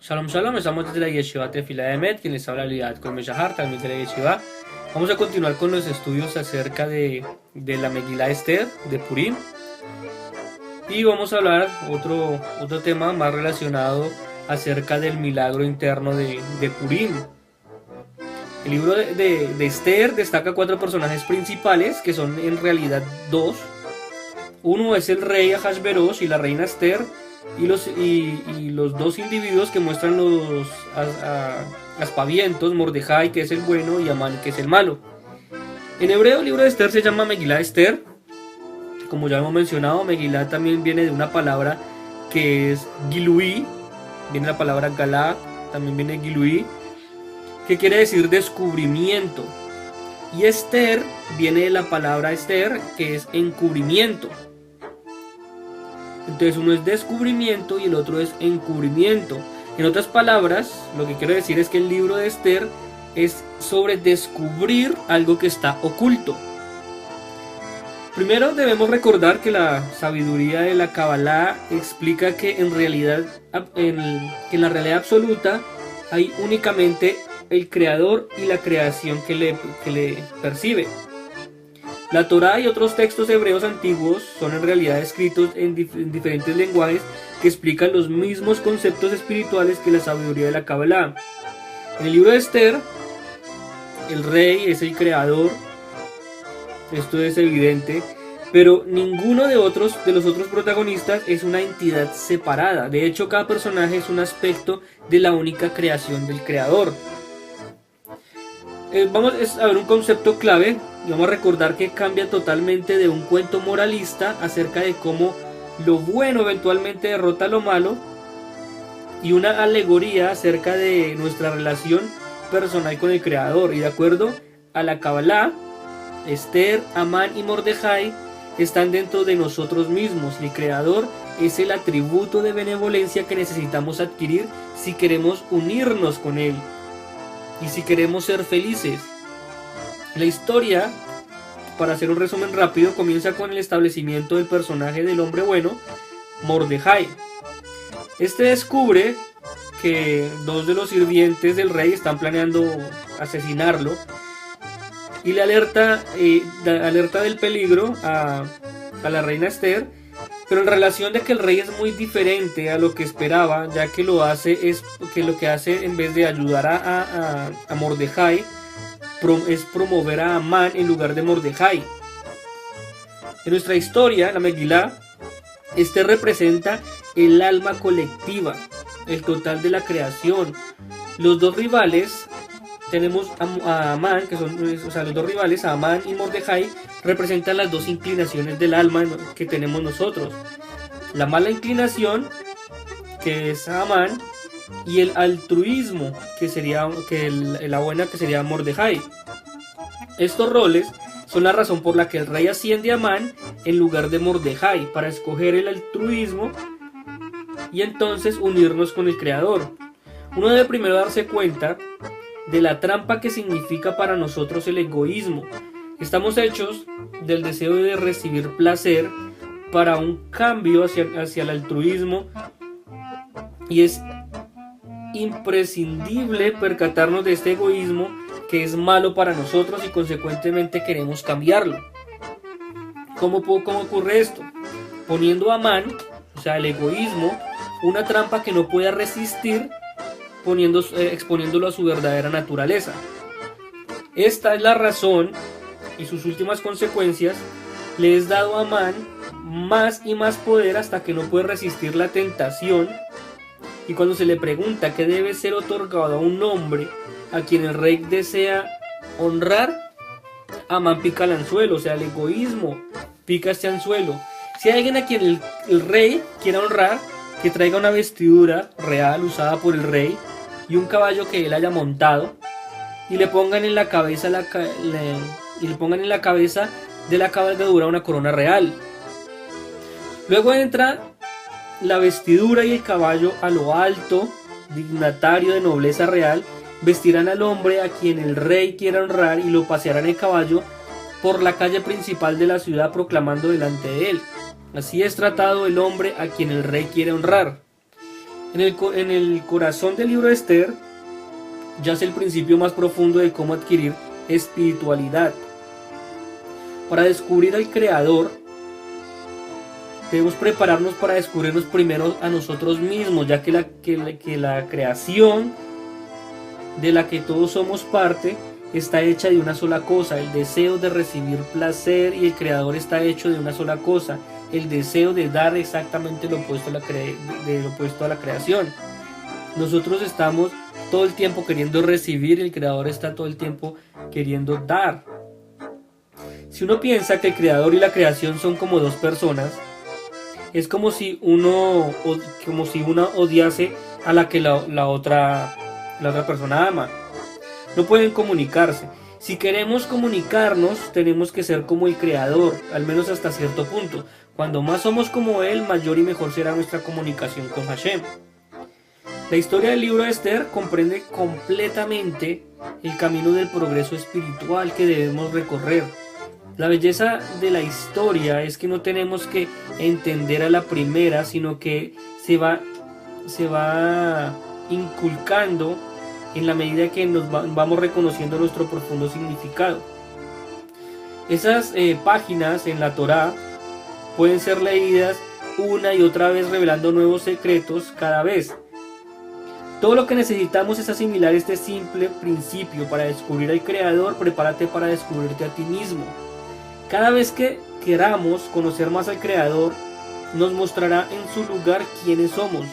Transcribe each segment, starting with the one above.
Shalom Shalom, estamos desde la Yeshiva Tefila de Emet, quien les habla Liat con Meshahar, también de la Yeshiva. Vamos a continuar con los estudios acerca de la Megilá Esther, de Purim. Y vamos a hablar otro tema más relacionado acerca del milagro interno de Purim. El libro de Esther destaca 4 personajes principales, que son en realidad 2. Uno es el rey Ahasverosh y la reina Esther, y los 2 individuos que muestran los aspavientos, Mordejai, que es el bueno, y Amán, que es el malo. En hebreo el libro de Esther se llama Megilá Esther. Como ya hemos mencionado, Megilá también viene de una palabra que es Giluí, viene la palabra Galá, también viene Giluí, que quiere decir descubrimiento. Y Esther viene de la palabra Esther, que es encubrimiento. Entonces uno es descubrimiento y el otro es encubrimiento. En otras palabras, lo que quiero decir es que el libro de Esther es sobre descubrir algo que está oculto. Primero debemos recordar que la sabiduría de la Kabbalah explica que en la realidad absoluta hay únicamente el creador y la creación que le percibe. La Torá y otros textos hebreos antiguos son en realidad escritos en diferentes lenguajes que explican los mismos conceptos espirituales que la sabiduría de la Kabbalah. En el libro de Esther, el rey es el creador, esto es evidente, pero ninguno de los otros protagonistas es una entidad separada. De hecho, cada personaje es un aspecto de la única creación del creador. Vamos a ver un concepto clave y vamos a recordar que cambia totalmente de un cuento moralista acerca de cómo lo bueno eventualmente derrota a lo malo, y una alegoría acerca de nuestra relación personal con el creador. Y de acuerdo a la Kabbalah, Esther, Amán y Mordejai están dentro de nosotros mismos. El creador es el atributo de benevolencia que necesitamos adquirir si queremos unirnos con él y si queremos ser felices. La historia, para hacer un resumen rápido, comienza con el establecimiento del personaje del hombre bueno, Mordejai. Este descubre que 2 de los sirvientes del rey están planeando asesinarlo y le alerta del peligro a la reina Esther, pero en relación de que el rey es muy diferente a lo que esperaba, ya que lo que hace en vez de ayudar a Mordejai es promover a Amán en lugar de Mordejai. En nuestra historia, la Megilá, Esther representa el alma colectiva, el total de la creación. Los 2 rivales, tenemos a Amán, los 2 rivales, a Amán y Mordejai, representan las 2 inclinaciones del alma que tenemos nosotros. La mala inclinación, que es Amán, y el altruismo, que sería la buena, que sería Mordejai. Estos roles son la razón por la que el rey asciende a Amán en lugar de Mordejai, para escoger el altruismo y entonces unirnos con el creador. Uno debe primero darse cuenta de la trampa que significa para nosotros el egoísmo. Estamos hechos del deseo de recibir placer para un cambio hacia el altruismo, y es imprescindible percatarnos de este egoísmo que es malo para nosotros y consecuentemente queremos cambiarlo. ¿Cómo ocurre esto? Poniendo a Amán, o sea el egoísmo, una trampa que no pueda resistir, exponiéndolo a su verdadera naturaleza. Esta es la razón, y sus últimas consecuencias: le es dado a Amán más y más poder hasta que no puede resistir la tentación, y cuando se le pregunta qué debe ser otorgado a un hombre a quien el rey desea honrar, Amán pica el anzuelo, o sea el egoísmo pica este anzuelo. Si hay alguien a quien el rey quiera honrar, que traiga una vestidura real usada por el rey y un caballo que él haya montado, y le pongan en la cabeza de la cabalgadura una corona real. Luego entra la vestidura y el caballo a lo alto, dignatario de nobleza real, vestirán al hombre a quien el rey quiera honrar y lo pasearán en caballo por la calle principal de la ciudad, proclamando delante de él: así es tratado el hombre a quien el rey quiere honrar. En el corazón del libro de Esther yace el principio más profundo de cómo adquirir espiritualidad. Para descubrir al Creador, debemos prepararnos para descubrirnos primero a nosotros mismos, ya que la creación de la que todos somos parte está hecha de una sola cosa, el deseo de recibir placer, y el Creador está hecho de una sola cosa, el deseo de dar exactamente lo opuesto a la creación. Nosotros estamos todo el tiempo queriendo recibir, y el Creador está todo el tiempo queriendo dar. Si uno piensa que el Creador y la creación son como dos personas, es como si una odiase a la que la otra persona ama. No pueden comunicarse. Si queremos comunicarnos, tenemos que ser como el Creador, al menos hasta cierto punto. Cuando más somos como Él, mayor y mejor será nuestra comunicación con Hashem. La historia del libro de Esther comprende completamente el camino del progreso espiritual que debemos recorrer. La belleza de la historia es que no tenemos que entender a la primera, sino que se va inculcando en la medida que nos vamos reconociendo nuestro profundo significado. Esas páginas en la Torá pueden ser leídas una y otra vez, revelando nuevos secretos cada vez. Todo lo que necesitamos es asimilar este simple principio. Para descubrir al Creador, prepárate para descubrirte a ti mismo. Cada vez que queramos conocer más al Creador, nos mostrará en su lugar quiénes somos,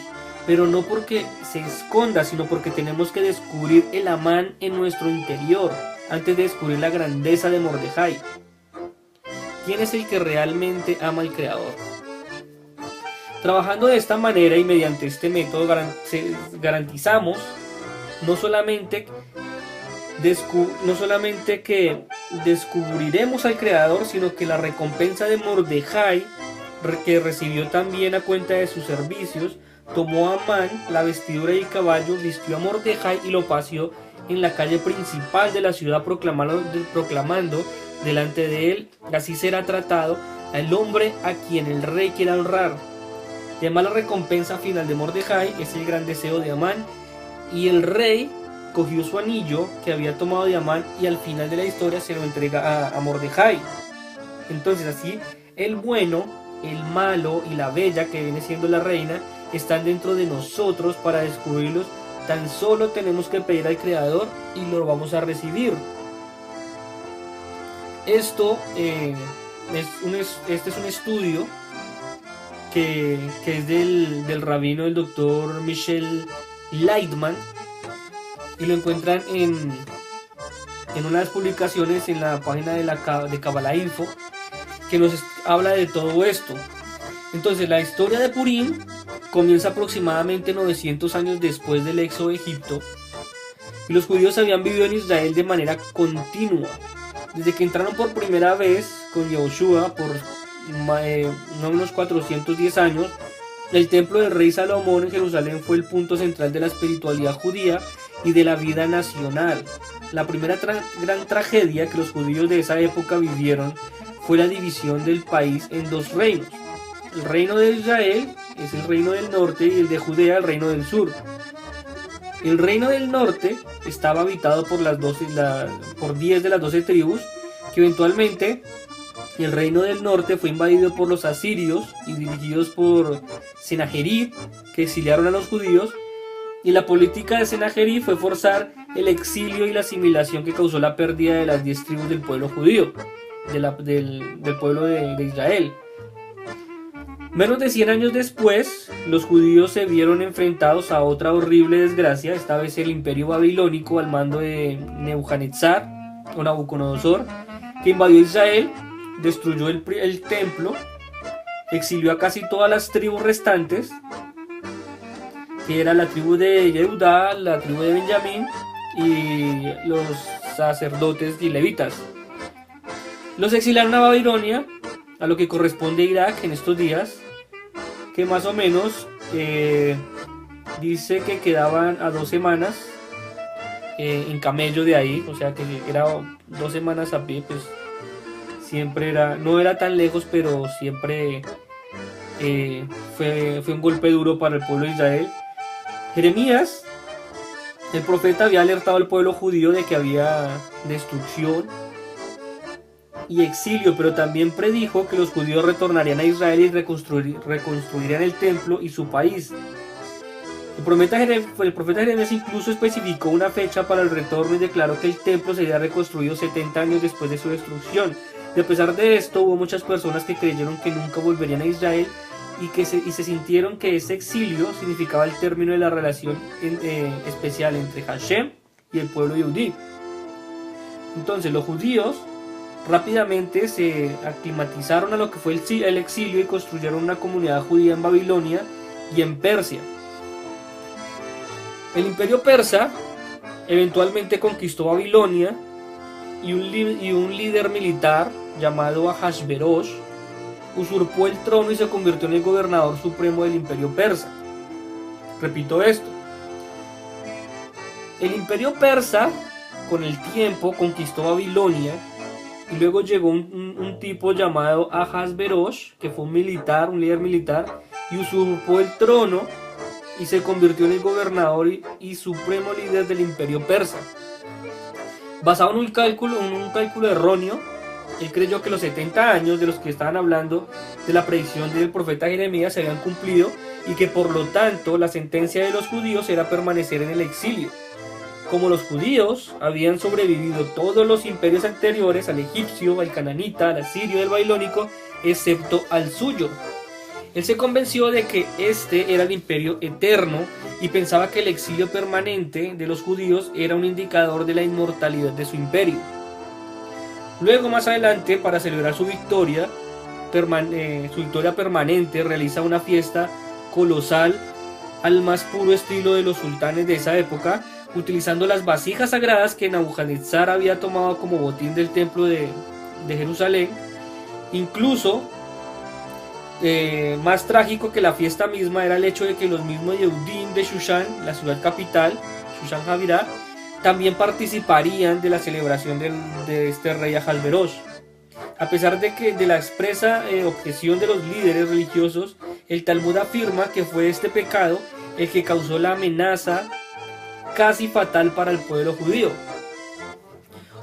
pero no porque se esconda, sino porque tenemos que descubrir el Amán en nuestro interior, antes de descubrir la grandeza de Mordejai. ¿Quién es el que realmente ama al Creador? Trabajando de esta manera y mediante este método garantizamos no solamente que descubriremos al Creador, sino que la recompensa de Mordejai, que recibió también a cuenta de sus servicios, tomó a Amán la vestidura y el caballo, vistió a Mordejai y lo paseó en la calle principal de la ciudad, proclamando delante de él: así será tratado al hombre a quien el rey quiera honrar. Y además la recompensa final de Mordejai es el gran deseo de Amán, y el rey cogió su anillo que había tomado de Amán y al final de la historia se lo entrega a Mordejai. Entonces así el bueno, el malo y la bella, que viene siendo la reina, están dentro de nosotros. Para descubrirlos tan solo tenemos que pedir al Creador y lo vamos a recibir. Esto este es un estudio que es del rabino, el doctor Michel Leitman, y lo encuentran en unas publicaciones en la página de Kabbalah Info, que nos habla de todo esto. Entonces la historia de Purim comienza aproximadamente 900 años después del éxodo de Egipto, y los judíos habían vivido en Israel de manera continua. Desde que entraron por primera vez con Yahushua por unos 410 años, el templo del rey Salomón en Jerusalén fue el punto central de la espiritualidad judía y de la vida nacional. La primera gran tragedia que los judíos de esa época vivieron fue la división del país en dos reinos. El reino de Israel es el reino del norte y el de Judea el reino del sur. El reino del norte estaba habitado por 10 de las 12 tribus, que eventualmente el reino del norte fue invadido por los asirios y dirigidos por Senajerib, que exiliaron a los judíos, y la política de Senajerib fue forzar el exilio y la asimilación que causó la pérdida de las 10 tribus del pueblo judío, del pueblo de Israel. Menos de 100 años después, los judíos se vieron enfrentados a otra horrible desgracia, esta vez el imperio babilónico al mando de Nebuchadnezzar o Nabucodonosor, que invadió Israel, destruyó el templo, exilió a casi todas las tribus restantes, que era la tribu de Yehudá, la tribu de Benjamín y los sacerdotes y levitas. Los exiliaron a Babilonia, a lo que corresponde a Irak en estos días, que más o menos dice que quedaban a 2 semanas en camello de ahí, o sea que era 2 semanas a pie, pues siempre no era tan lejos, pero siempre fue un golpe duro para el pueblo de Israel. Jeremías, el profeta, había alertado al pueblo judío de que había destrucción y exilio, pero también predijo que los judíos retornarían a Israel y reconstruirían el templo y su país. El profeta Jeremías incluso especificó una fecha para el retorno y declaró que el templo sería reconstruido 70 años después de su destrucción. Y a pesar de esto, hubo muchas personas que creyeron que nunca volverían a Israel y se sintieron que ese exilio significaba el término de la relación especial entre Hashem y el pueblo yudí. Entonces los judíos rápidamente se aclimatizaron a lo que fue el exilio y construyeron una comunidad judía en Babilonia y en Persia. El imperio persa eventualmente conquistó Babilonia y un líder militar llamado Ahasverosh usurpó el trono y se convirtió en el gobernador supremo del imperio persa. Repito esto. El imperio persa con el tiempo conquistó Babilonia y luego llegó un tipo llamado Ahasverosh, que fue un líder militar, y usurpó el trono y se convirtió en el gobernador y supremo líder del imperio persa. Basado en un cálculo erróneo, él creyó que los 70 años de los que estaban hablando de la predicción del profeta Jeremías se habían cumplido y que por lo tanto la sentencia de los judíos era permanecer en el exilio. Como los judíos habían sobrevivido todos los imperios anteriores, al egipcio, al cananita, al asirio y al babilónico, excepto al suyo. Él se convenció de que este era el imperio eterno y pensaba que el exilio permanente de los judíos era un indicador de la inmortalidad de su imperio. Luego, más adelante, para celebrar su victoria permanente, realiza una fiesta colosal al más puro estilo de los sultanes de esa época, utilizando las vasijas sagradas que Nabucodonosor había tomado como botín del templo de Jerusalén. Incluso más trágico que la fiesta misma era el hecho de que los mismos Yehudim de Shushan, la ciudad capital, Shushan Javirá, también participarían de la celebración de este rey Ahasverosh. A pesar de la expresa objeción de los líderes religiosos, el Talmud afirma que fue este pecado el que causó la amenaza casi fatal para el pueblo judío.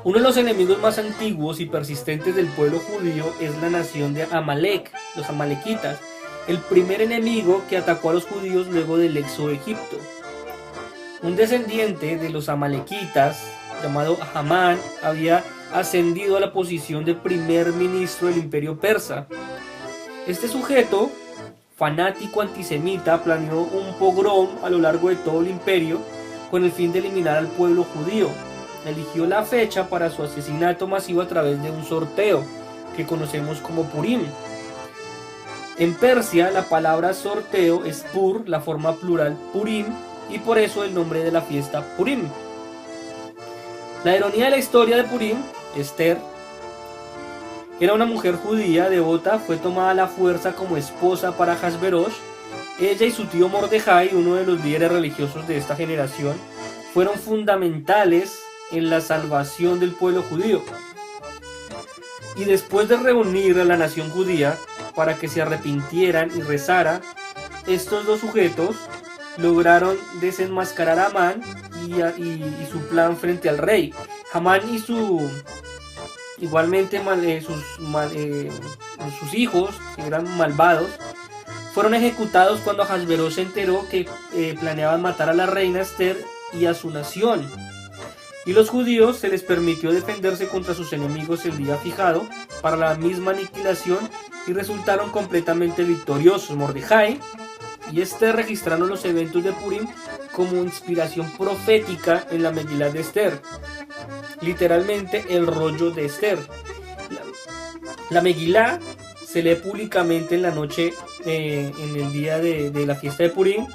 Uno de los enemigos más antiguos y persistentes del pueblo judío es la nación de Amalek, los amalequitas, el primer enemigo que atacó a los judíos luego del éxodo de Egipto. Un descendiente de los amalequitas, llamado Hamán, había ascendido a la posición de primer ministro del imperio persa. Este sujeto, fanático antisemita, planeó un pogrom a lo largo de todo el imperio con el fin de eliminar al pueblo judío. Eligió la fecha para su asesinato masivo a través de un sorteo que conocemos como Purim. En Persia la palabra sorteo es Pur, la forma plural Purim, y por eso el nombre de la fiesta Purim. La ironía de la historia de Purim, Esther, era una mujer judía devota, fue tomada a la fuerza como esposa para Ahasverosh. Ella y su tío Mordejai, uno de los líderes religiosos de esta generación, fueron fundamentales en la salvación del pueblo judío. Y después de reunir a la nación judía para que se arrepintieran y rezara, estos dos sujetos lograron desenmascarar a Amán y su plan frente al rey. Amán y sus hijos, que eran malvados, fueron ejecutados cuando Ahasverosh se enteró que planeaban matar a la reina Esther y a su nación. Y los judíos se les permitió defenderse contra sus enemigos el día fijado para la misma aniquilación y resultaron completamente victoriosos. Mordejai y Esther registraron los eventos de Purim como inspiración profética en la Megilá de Esther, literalmente el rollo de Esther. La Megilá se lee públicamente en la noche, en el día de la fiesta de Purim.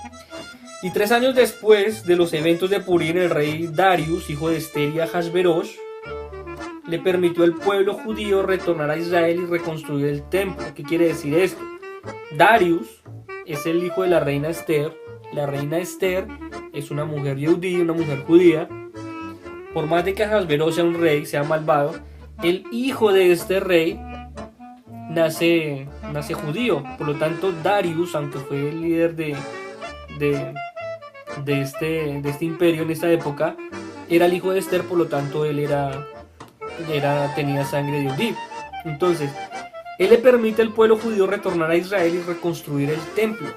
Y 3 años después de los eventos de Purim, el rey Darius, hijo de Esther y Ahasverosh, le permitió al pueblo judío retornar a Israel y reconstruir el templo. ¿Qué quiere decir esto? Darius es el hijo de la reina Esther. La reina Esther es una mujer yehudí, una mujer judía. Por más de que Ahasverosh sea un rey, sea malvado, el hijo de este rey nace judío. Por lo tanto, Darius, aunque fue el líder de este imperio en esta época, era el hijo de Esther, por lo tanto él tenía sangre de Yehudí. Entonces, él le permite al pueblo judío retornar a Israel y reconstruir el templo.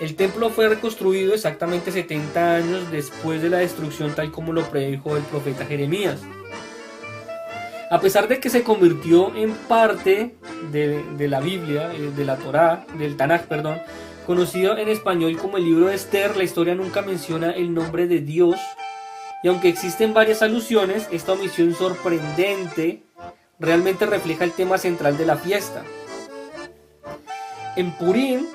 El templo fue reconstruido exactamente 70 años después de la destrucción, tal como lo predijo el profeta Jeremías. A pesar de que se convirtió en parte de la Biblia, de la Torá, del Tanaj, perdón, conocido en español como el libro de Esther, la historia nunca menciona el nombre de Dios, y aunque existen varias alusiones, esta omisión sorprendente realmente refleja el tema central de la fiesta. En Purim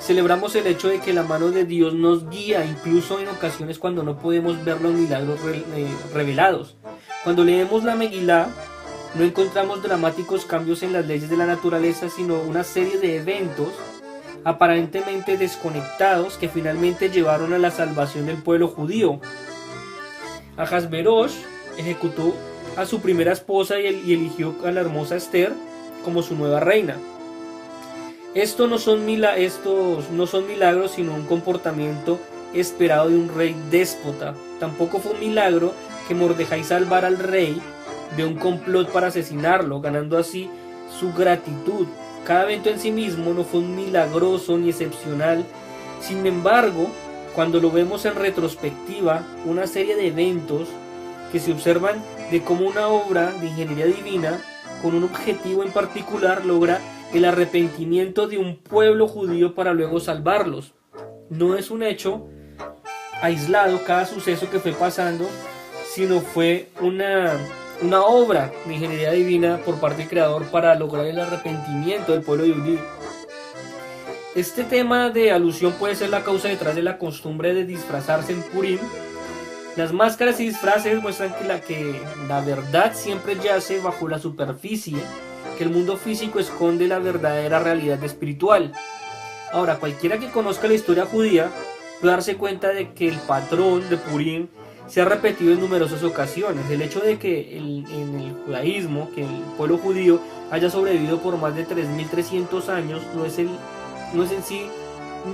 celebramos el hecho de que la mano de Dios nos guía, incluso en ocasiones cuando no podemos ver los milagros revelados. Cuando leemos la Megilá, no encontramos dramáticos cambios en las leyes de la naturaleza, sino una serie de eventos aparentemente desconectados que finalmente llevaron a la salvación del pueblo judío. Ahasverosh ejecutó a su primera esposa y eligió a la hermosa Esther como su nueva reina. Estos no son milagros, sino un comportamiento esperado de un rey déspota. Tampoco fue un milagro que Mordejai salvara al rey de un complot para asesinarlo, ganando así su gratitud. Cada evento en sí mismo no fue milagroso ni excepcional. Sin embargo, cuando lo vemos en retrospectiva, una serie de eventos que se observan de cómo una obra de ingeniería divina, con un objetivo en particular, logra el arrepentimiento de un pueblo judío para luego salvarlos. No es un hecho aislado cada suceso que fue pasando, sino fue una obra de ingeniería divina por parte del Creador para lograr el arrepentimiento del pueblo judío. Este tema de alusión puede ser la causa detrás de la costumbre de disfrazarse en Purim. Las máscaras y disfraces muestran que la verdad siempre yace bajo la superficie, que el mundo físico esconde la verdadera realidad espiritual. Ahora, cualquiera que conozca la historia judía puede darse cuenta de que el patrón de Purim se ha repetido en numerosas ocasiones. El hecho de que en el judaísmo, que el pueblo judío haya sobrevivido por más de 3300 años, no es en sí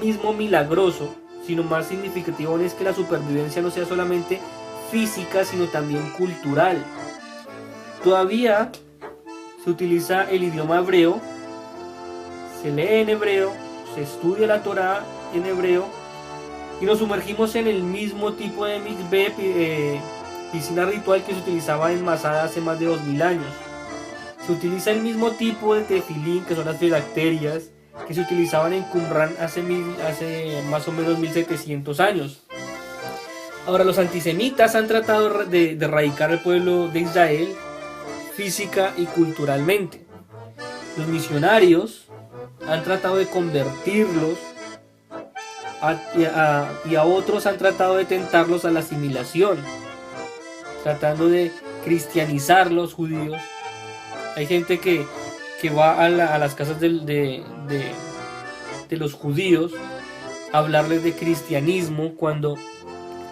mismo milagroso, sino más significativo es que la supervivencia no sea solamente física, sino también cultural. Todavía se utiliza el idioma hebreo, se lee en hebreo, se estudia la Torá en hebreo, y nos sumergimos en el mismo tipo de mikveh, piscina ritual que se utilizaba en Masada hace más de 2000 años. Se utiliza el mismo tipo de tefilín, que son las filacterias, que se utilizaban en Qumran hace más o menos 1700 años. Ahora, los antisemitas han tratado de erradicar al pueblo de Israel física y culturalmente. Los misionarios han tratado de convertirlos y a otros han tratado de tentarlos a la asimilación, tratando de cristianizar los judíos. Hay gente que va a las casas de los judíos a hablarles de cristianismo, cuando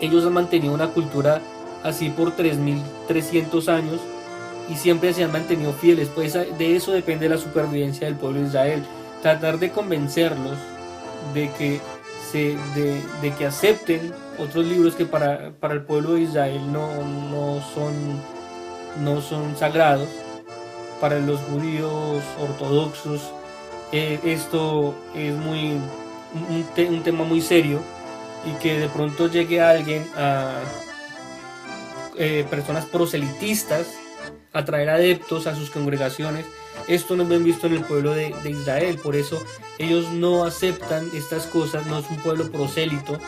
ellos han mantenido una cultura así por 3300 años y siempre se han mantenido fieles. Pues de eso depende la supervivencia del pueblo de Israel. Tratar de convencerlos de que acepten otros libros que para el pueblo de Israel no son sagrados. Para los judíos ortodoxos esto es un tema muy serio, y que de pronto llegue alguien a personas proselitistas a traer adeptos a sus congregaciones. Esto no es bien visto en el pueblo de Israel, por eso ellos no aceptan estas cosas, no es un pueblo prosélito.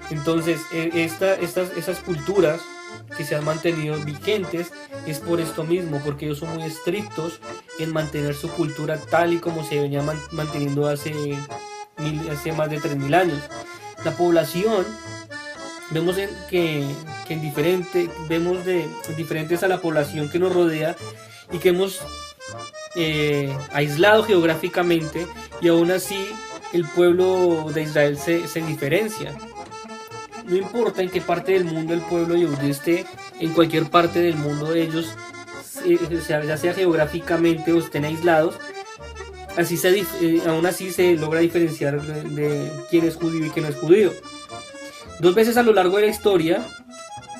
Entonces esas culturas que se han mantenido vigentes es por esto mismo, porque ellos son muy estrictos en mantener su cultura tal y como se venía manteniendo hace más de 3000 años. La población, vemos diferentes a la población que nos rodea y que hemos aislado geográficamente, y aún así el pueblo de Israel se diferencia. No importa en qué parte del mundo el pueblo judío esté, en cualquier parte del mundo ellos, ya sea geográficamente o estén aislados, Aún así se logra diferenciar de quién es judío y quién no es judío. 2 veces a lo largo de la historia,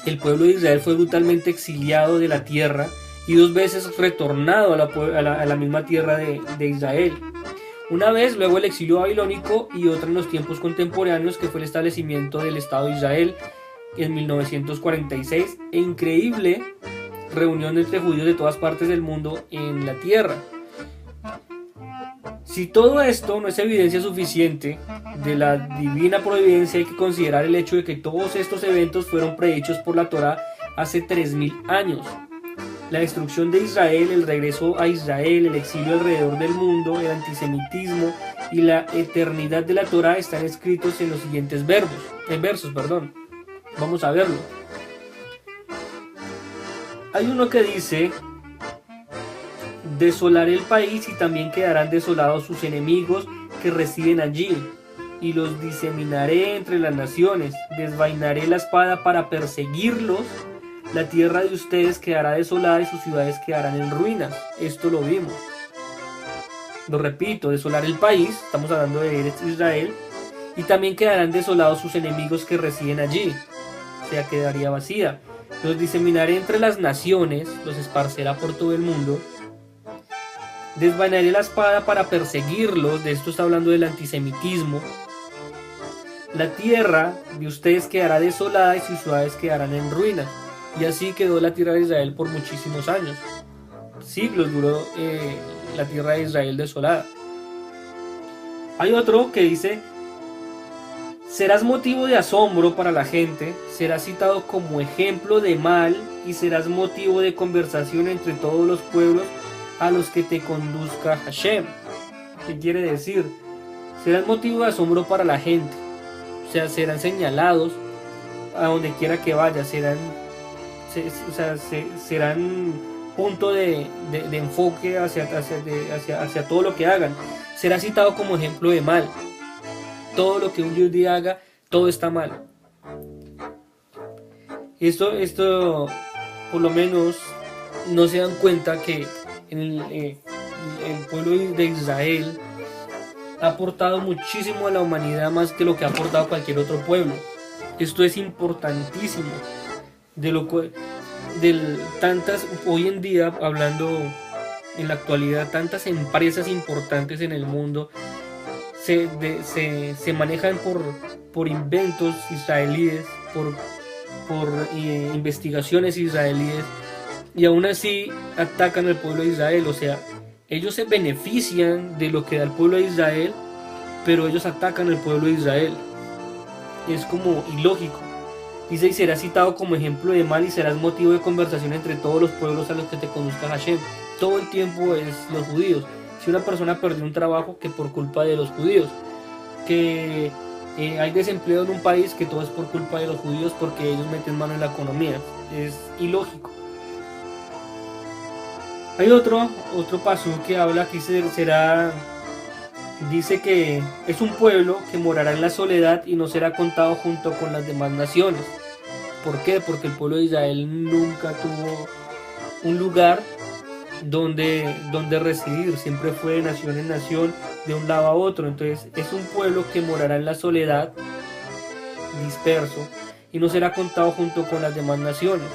el pueblo de Israel fue brutalmente exiliado de la tierra y 2 veces retornado a la misma tierra de Israel. Una vez luego el exilio babilónico y otra en los tiempos contemporáneos, que fue el establecimiento del Estado de Israel en 1946 e increíble reunión entre judíos de todas partes del mundo en la tierra. Si todo esto no es evidencia suficiente de la divina providencia, hay que considerar el hecho de que todos estos eventos fueron predichos por la Torá hace 3000 años. La destrucción de Israel, el regreso a Israel, el exilio alrededor del mundo, el antisemitismo y la eternidad de la Torá están escritos en los siguientes versos. Vamos a verlo. Hay uno que dice: desolaré el país y también quedarán desolados sus enemigos que residen allí, y los diseminaré entre las naciones, desvainaré la espada para perseguirlos, la tierra de ustedes quedará desolada y sus ciudades quedarán en ruinas. Esto lo vimos. Lo repito, desolar el país, estamos hablando de Eretz Israel, y también quedarán desolados sus enemigos que residen allí, o sea, quedaría vacía. Los diseminaré entre las naciones, los esparcerá por todo el mundo. Desvainaré la espada para perseguirlos, de esto está hablando del antisemitismo. La tierra de ustedes quedará desolada y sus ciudades quedarán en ruinas. Y así quedó la tierra de Israel por muchísimos años. Siglos duró la tierra de Israel desolada. Hay otro que dice: serás motivo de asombro para la gente, serás citado como ejemplo de mal y serás motivo de conversación entre todos los pueblos a los que te conduzca Hashem. ¿Qué quiere decir? Serás motivo de asombro para la gente, o sea, serán señalados a donde quiera que vaya, serán punto de enfoque hacia todo lo que hagan. Será citado como ejemplo de mal. Todo lo que un judío haga, todo está mal. Esto por lo menos no se dan cuenta que el pueblo de Israel ha aportado muchísimo a la humanidad, más que lo que ha aportado cualquier otro pueblo. Esto es importantísimo. Hoy en día, hablando en la actualidad, tantas empresas importantes en el mundo se manejan por inventos israelíes, por investigaciones israelíes, y aún así atacan al pueblo de Israel. O sea, ellos se benefician de lo que da el pueblo de Israel, pero ellos atacan al pueblo de Israel. Es como ilógico. Dice: y serás citado como ejemplo de mal y serás motivo de conversación entre todos los pueblos a los que te conduzca Hashem. Todo el tiempo es los judíos. Si una persona perdió un trabajo, que por culpa de los judíos. Que hay desempleo en un país, que todo es por culpa de los judíos, porque ellos meten mano en la economía. Es ilógico. Hay otro paso que habla que dice que es un pueblo que morará en la soledad y no será contado junto con las demás naciones. ¿Por qué? Porque el pueblo de Israel nunca tuvo un lugar donde residir, siempre fue de nación en nación, de un lado a otro. Entonces es un pueblo que morará en la soledad, disperso, y no será contado junto con las demás naciones.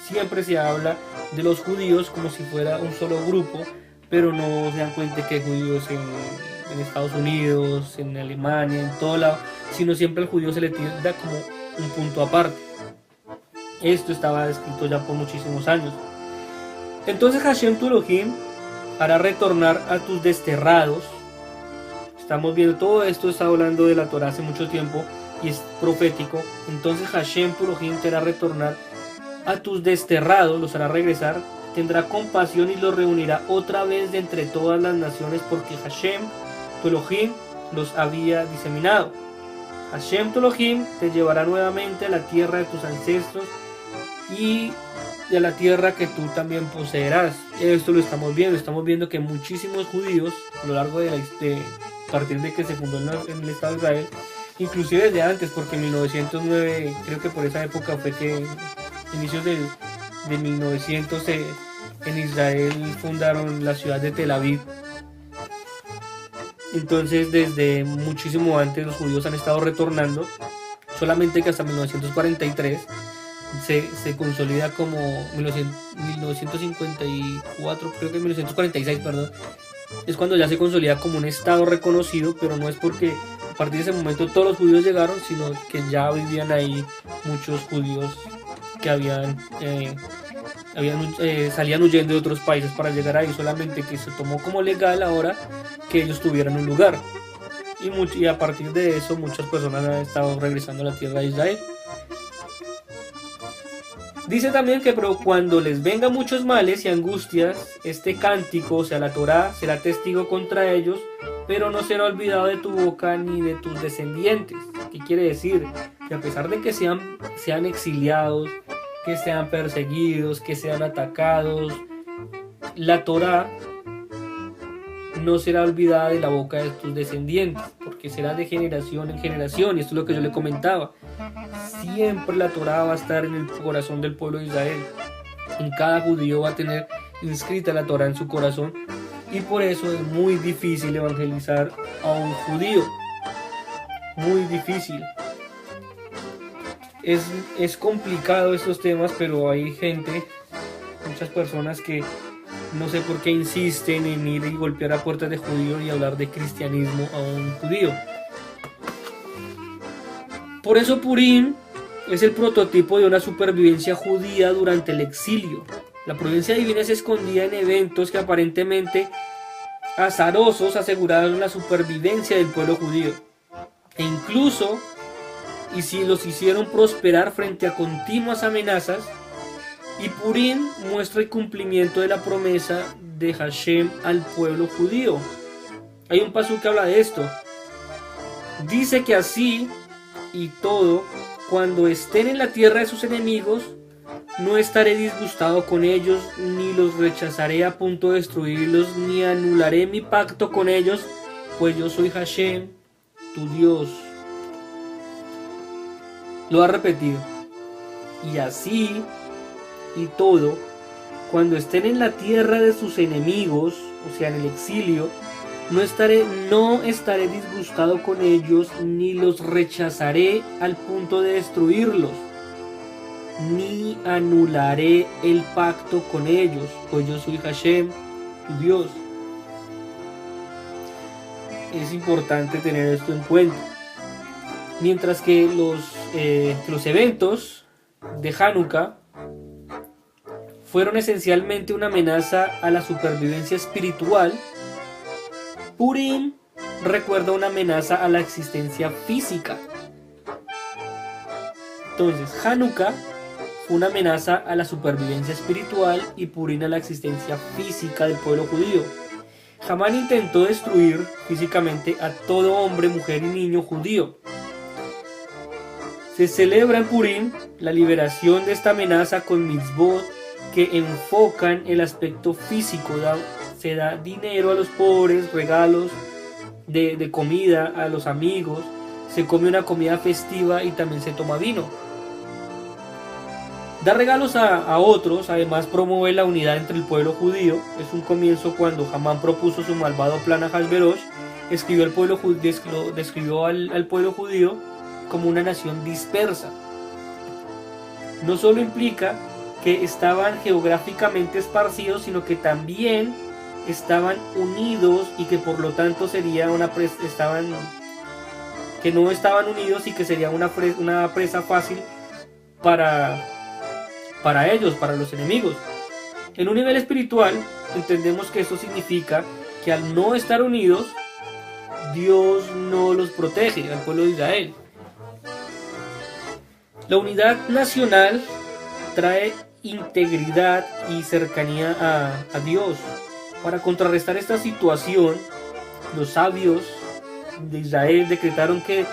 Siempre se habla de los judíos como si fuera un solo grupo, pero no se dan cuenta que hay judíos en Estados Unidos, en Alemania, en todo lado, sino siempre al judío se le tilda como un punto aparte. Esto estaba escrito ya por muchísimos años. Entonces Hashem tu Elohim hará retornar a tus desterrados. Estamos viendo todo esto, está hablando de la Torah hace mucho tiempo y es profético. Entonces Hashem tu Elohim te hará retornar a tus desterrados, los hará regresar, tendrá compasión y los reunirá otra vez de entre todas las naciones, porque Hashem tu Elohim los había diseminado. Hashem tu Elohim te llevará nuevamente a la tierra de tus ancestros y a la tierra que tú también poseerás. Esto lo estamos viendo que muchísimos judíos a lo largo de a partir de que se fundó en el Estado de Israel, inclusive desde antes, porque en 1909, creo que por esa época fue que inicios de 1900 en Israel fundaron la ciudad de Tel Aviv. Entonces desde muchísimo antes los judíos han estado retornando, solamente que hasta 1943 se consolida como 1954, creo que 1946, perdón, es cuando ya se consolida como un estado reconocido, pero no es porque a partir de ese momento todos los judíos llegaron, sino que ya vivían ahí muchos judíos que salían huyendo de otros países para llegar ahí, solamente que se tomó como legal ahora que ellos tuvieran un lugar. Y a partir de eso muchas personas han estado regresando a la tierra de Israel. Dice también que pero cuando les venga muchos males y angustias, este cántico, o sea la Torá, será testigo contra ellos, pero no será olvidado de tu boca ni de tus descendientes. ¿Qué quiere decir? Que a pesar de que sean exiliados, que sean perseguidos, que sean atacados, la Torá no será olvidada de la boca de tus descendientes, porque será de generación en generación, y esto es lo que yo le comentaba. Siempre la Torá va a estar en el corazón del pueblo de Israel. En cada judío va a tener inscrita la Torá en su corazón, y por eso es muy difícil evangelizar a un judío. Muy difícil. Es complicado estos temas, pero hay muchas personas que no sé por qué insisten en ir y golpear a puertas de judíos y hablar de cristianismo a un judío. Por eso Purim es el prototipo de una supervivencia judía durante el exilio. La providencia divina se escondía en eventos que aparentemente azarosos aseguraron la supervivencia del pueblo judío. E incluso, y si los hicieron prosperar frente a continuas amenazas, y Purim muestra el cumplimiento de la promesa de Hashem al pueblo judío. Hay un pasú que habla de esto. Dice que así y todo, cuando estén en la tierra de sus enemigos, no estaré disgustado con ellos, ni los rechazaré a punto de destruirlos, ni anularé mi pacto con ellos, pues yo soy Hashem, tu Dios. Lo ha repetido. Y así y todo, cuando estén en la tierra de sus enemigos, o sea en el exilio, no estaré disgustado con ellos, ni los rechazaré al punto de destruirlos, ni anularé el pacto con ellos, pues yo soy Hashem, tu Dios. Es importante tener esto en cuenta. Mientras que los eventos de Hanukkah fueron esencialmente una amenaza a la supervivencia espiritual, Purim recuerda una amenaza a la existencia física. Entonces, Hanukkah fue una amenaza a la supervivencia espiritual y Purim a la existencia física del pueblo judío. Hamán intentó destruir físicamente a todo hombre, mujer y niño judío. Se celebra en Purim la liberación de esta amenaza con mitzvot que enfocan el aspecto físico. Se da dinero a los pobres, regalos de comida a los amigos, se come una comida festiva y también se toma vino. Dar regalos a otros, además promueve la unidad entre el pueblo judío. Es un comienzo cuando Hamán propuso su malvado plan a Hashverosh, describió al pueblo judío como una nación dispersa. No solo implica que estaban geográficamente esparcidos, sino que también estaban unidos y que por lo tanto sería que no estaban unidos y que sería una presa fácil para ellos, para los enemigos. En un nivel espiritual entendemos que esto significa que al no estar unidos, Dios no los protege al pueblo de Israel. La unidad nacional trae integridad y cercanía a Dios. Para contrarrestar esta situación, los sabios de Israel decretaron que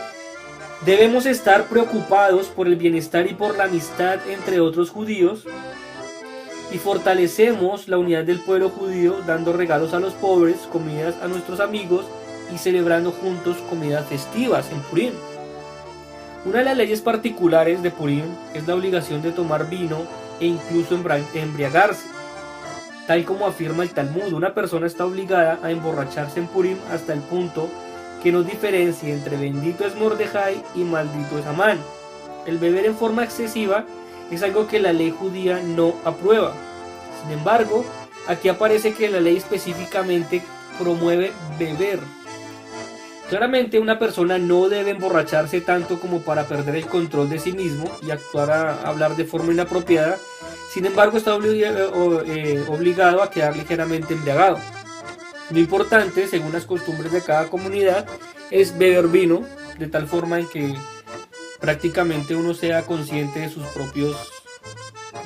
debemos estar preocupados por el bienestar y por la amistad entre otros judíos, y fortalecemos la unidad del pueblo judío dando regalos a los pobres, comidas a nuestros amigos y celebrando juntos comidas festivas en Purim. Una de las leyes particulares de Purim es la obligación de tomar vino e incluso embriagarse. tal como afirma el Talmud. Una persona está obligada a emborracharse en Purim hasta el punto que no diferencie entre bendito es Mordejai y maldito es Amán. El beber en forma excesiva es algo que la ley judía no aprueba. Sin embargo, aquí aparece que la ley específicamente promueve beber. Claramente una persona no debe emborracharse tanto como para perder el control de sí mismo y hablar de forma inapropiada. Sin embargo, está obligado a quedar ligeramente embriagado. Lo importante, según las costumbres de cada comunidad, es beber vino de tal forma en que prácticamente uno sea consciente de sus propios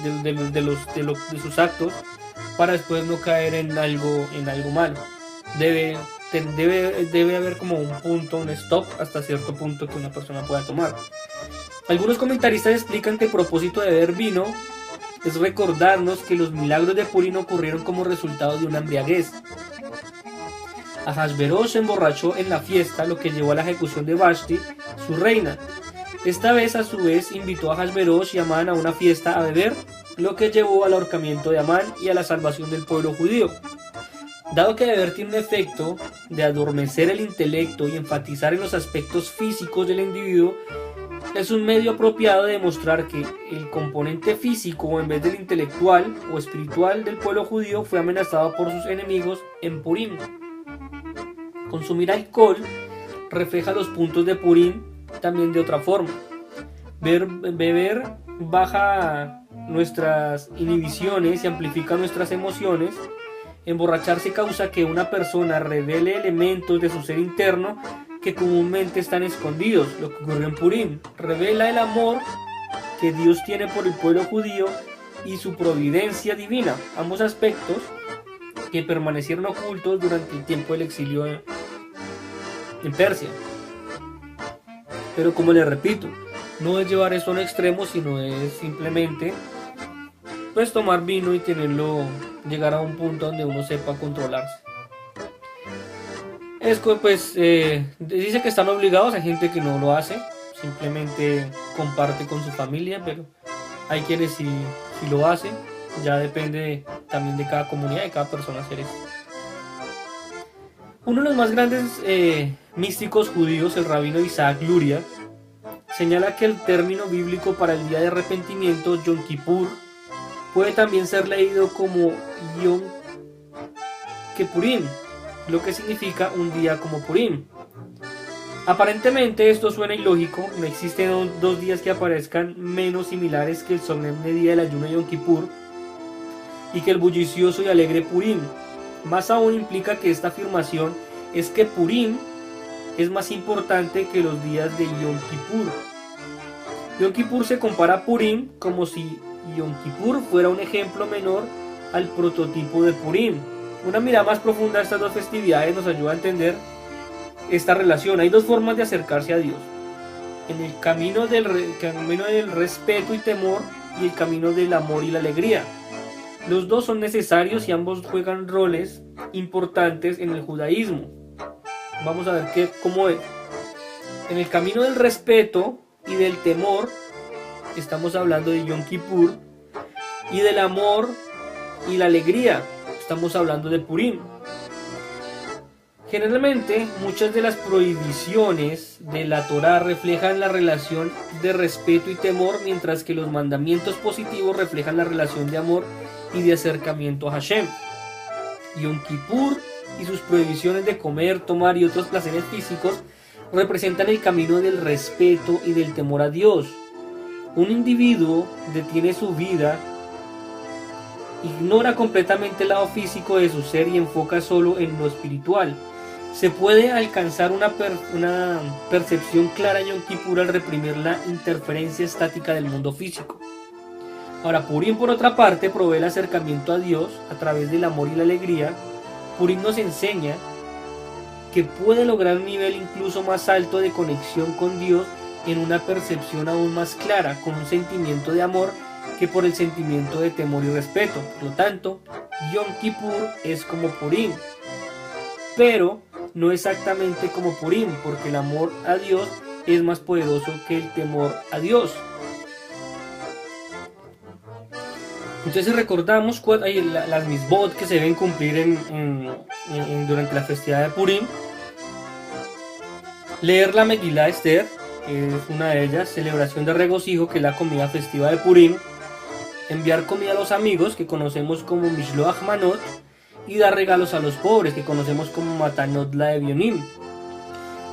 de sus actos, para después no caer en algo malo. Debe haber como un punto, un stop hasta cierto punto que una persona pueda tomar. Algunos comentaristas explican que el propósito de beber vino es recordarnos que los milagros de Purim ocurrieron como resultado de una embriaguez. Ahasverosh se emborrachó en la fiesta, lo que llevó a la ejecución de Vashti, su reina. Esta vez, a su vez, invitó a Ahasverosh y Amán a una fiesta a beber, lo que llevó al ahorcamiento de Amán y a la salvación del pueblo judío. Dado que beber tiene un efecto de adormecer el intelecto y enfatizar en los aspectos físicos del individuo, es un medio apropiado de demostrar que el componente físico en vez del intelectual o espiritual del pueblo judío fue amenazado por sus enemigos en Purim. Consumir alcohol refleja los puntos de Purim también de otra forma. Beber baja nuestras inhibiciones y amplifica nuestras emociones. Emborracharse causa que una persona revele elementos de su ser interno que comúnmente están escondidos. Lo que ocurrió en Purim revela el amor que Dios tiene por el pueblo judío y su providencia divina, ambos aspectos que permanecieron ocultos durante el tiempo del exilio en Persia. Pero como les repito, no es llevar eso a un extremo, sino es simplemente pues tomar vino y llegar a un punto donde uno sepa controlarse. Dice que están obligados, hay gente que no lo hace, simplemente comparte con su familia, pero hay quienes sí lo hacen. Ya depende también de cada comunidad, de cada persona hacer eso. Uno de los más grandes místicos judíos, el rabino Isaac Luria, señala que el término bíblico para el día de arrepentimiento, Yom Kippur, puede también ser leído como Yom Kippurim, lo que significa un día como Purim. Aparentemente esto suena ilógico, no existen dos días que aparezcan menos similares que el solemne día del ayuno de Yom Kippur y que el bullicioso y alegre Purim. Más aún implica que esta afirmación es que Purim es más importante que los días de Yom Kippur. Yom Kippur se compara a Purim como si Yom Kippur fuera un ejemplo menor al prototipo de Purim. Una mirada más profunda a estas dos festividades nos ayuda a entender esta relación. Hay dos formas de acercarse a Dios: en el camino del respeto y temor y el camino del amor y la alegría. Los dos son necesarios y ambos juegan roles importantes en el judaísmo. Vamos a ver cómo es. En el camino del respeto y del temor estamos hablando de Yom Kippur, y del amor y la alegría estamos hablando de Purim. Generalmente muchas de las prohibiciones de la Torá reflejan la relación de respeto y temor, mientras que los mandamientos positivos reflejan la relación de amor y de acercamiento a Hashem. Yom Kippur y sus prohibiciones de comer, tomar y otros placeres físicos representan el camino del respeto y del temor a Dios. Un individuo detiene su vida, ignora completamente el lado físico de su ser y enfoca solo en lo espiritual. Se puede alcanzar una percepción clara en Yom Kippur al reprimir la interferencia estática del mundo físico. Ahora, Purim, por otra parte, provee el acercamiento a Dios a través del amor y la alegría. Purim nos enseña que puede lograr un nivel incluso más alto de conexión con Dios en una percepción aún más clara, con un sentimiento de amor que por el sentimiento de temor y respeto. Por lo tanto, Yom Kippur es como Purim, pero no exactamente como Purim, porque el amor a Dios es más poderoso que el temor a Dios. Entonces recordamos las misbot que se deben cumplir durante la festividad de Purim. Leer la Megilá Esther, que es una de ellas. Celebración de regocijo, que es la comida festiva de Purim. Enviar comida a los amigos, que conocemos como Mishloach Manot. Y dar regalos a los pobres, que conocemos como Matanot Laevionim.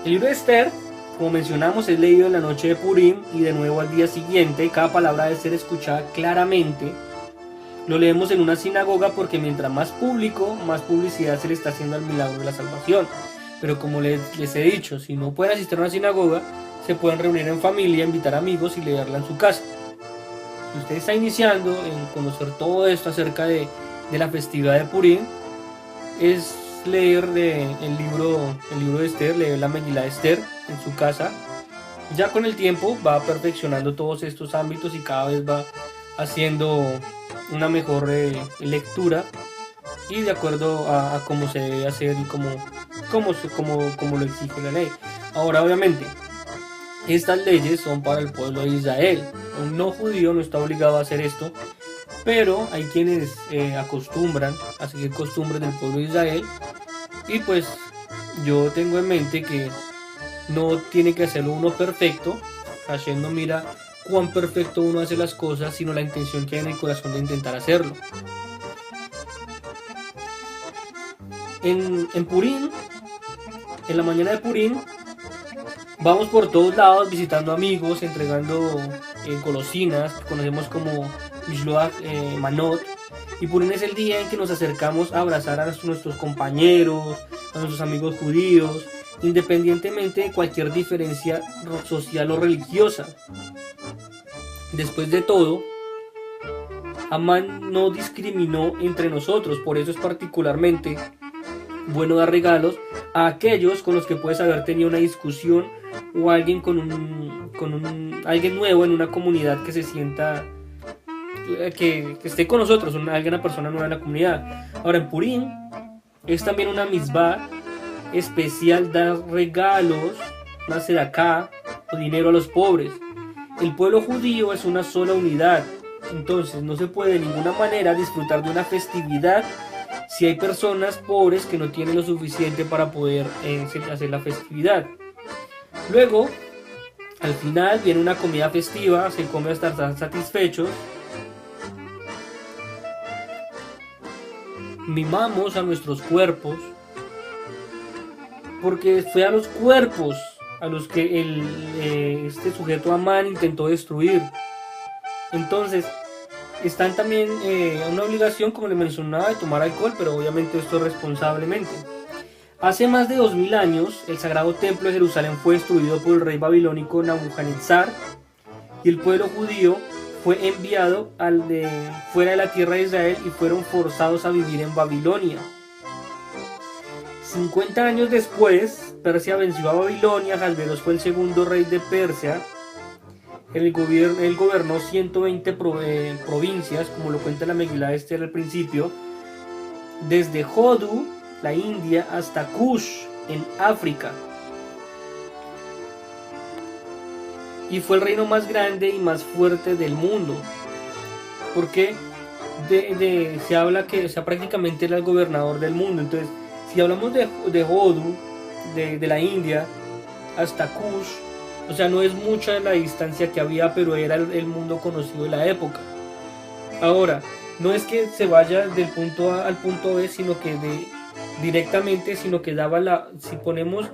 El libro de Esther, como mencionamos, es leído en la noche de Purim y de nuevo al día siguiente. Cada palabra debe ser escuchada claramente. Lo leemos en una sinagoga porque mientras más público, más publicidad se le está haciendo al milagro de la salvación. Pero como les he dicho, si no pueden asistir a una sinagoga, se pueden reunir en familia, invitar amigos y leerla en su casa. Si usted está iniciando en conocer todo esto acerca de la festividad de Purim, es leer el libro de Esther, leer la Megilá de Esther en su casa. Ya con el tiempo va perfeccionando todos estos ámbitos y cada vez va haciendo una mejor lectura y de acuerdo a cómo se debe hacer y cómo lo exige la ley. Ahora, obviamente, estas leyes son para el pueblo de Israel. Un no judío no está obligado a hacer esto, pero hay quienes acostumbran a seguir costumbres del pueblo de Israel, y pues yo tengo en mente que no tiene que hacerlo uno perfecto. Hashem no mira cuán perfecto uno hace las cosas, sino la intención que hay en el corazón de intentar hacerlo. En Purim, en la mañana de Purim, vamos por todos lados visitando amigos, entregando golosinas, que conocemos como Mishloach Manot. Y Purim es el día en que nos acercamos a abrazar a nuestros compañeros, a nuestros amigos judíos, independientemente de cualquier diferencia social o religiosa. Después de todo, Amán no discriminó entre nosotros, por eso es particularmente bueno dar regalos a aquellos con los que puedes haber tenido una discusión, o alguien alguien nuevo en una comunidad que se sienta que esté con nosotros, una persona nueva en la comunidad. Ahora, en Purim es también una misbah especial dar regalos, una sedaká o dinero a los pobres. El pueblo judío es una sola unidad, entonces no se puede de ninguna manera disfrutar de una festividad si hay personas pobres que no tienen lo suficiente para poder hacer la festividad. Luego, al final viene una comida festiva, se come hasta estar satisfechos. Mimamos a nuestros cuerpos, porque fue a los cuerpos a los que este sujeto Amán intentó destruir. Entonces están también una obligación, como le mencionaba, de tomar alcohol, pero obviamente esto responsablemente. Hace más de 2000 años el sagrado templo de Jerusalén fue destruido por el rey babilónico Nabucodonosor, y el pueblo judío fue enviado fuera de la tierra de Israel y fueron forzados a vivir en Babilonia. 50 años después, Persia venció a Babilonia. Asveros fue el segundo rey de Persia. Él gobernó 120 provincias, como lo cuenta la Megilá de Esther al principio, desde Hodú, la India, hasta Kush, en África. Y fue el reino más grande y más fuerte del mundo, porque se habla que prácticamente era el gobernador del mundo. Entonces, si hablamos de Hodú, de la India, hasta Kush, o sea, no es mucha la distancia que había, pero era el mundo conocido de la época. Ahora, no es que se vaya del punto A al punto B, sino que directamente, sino que daba si tenemos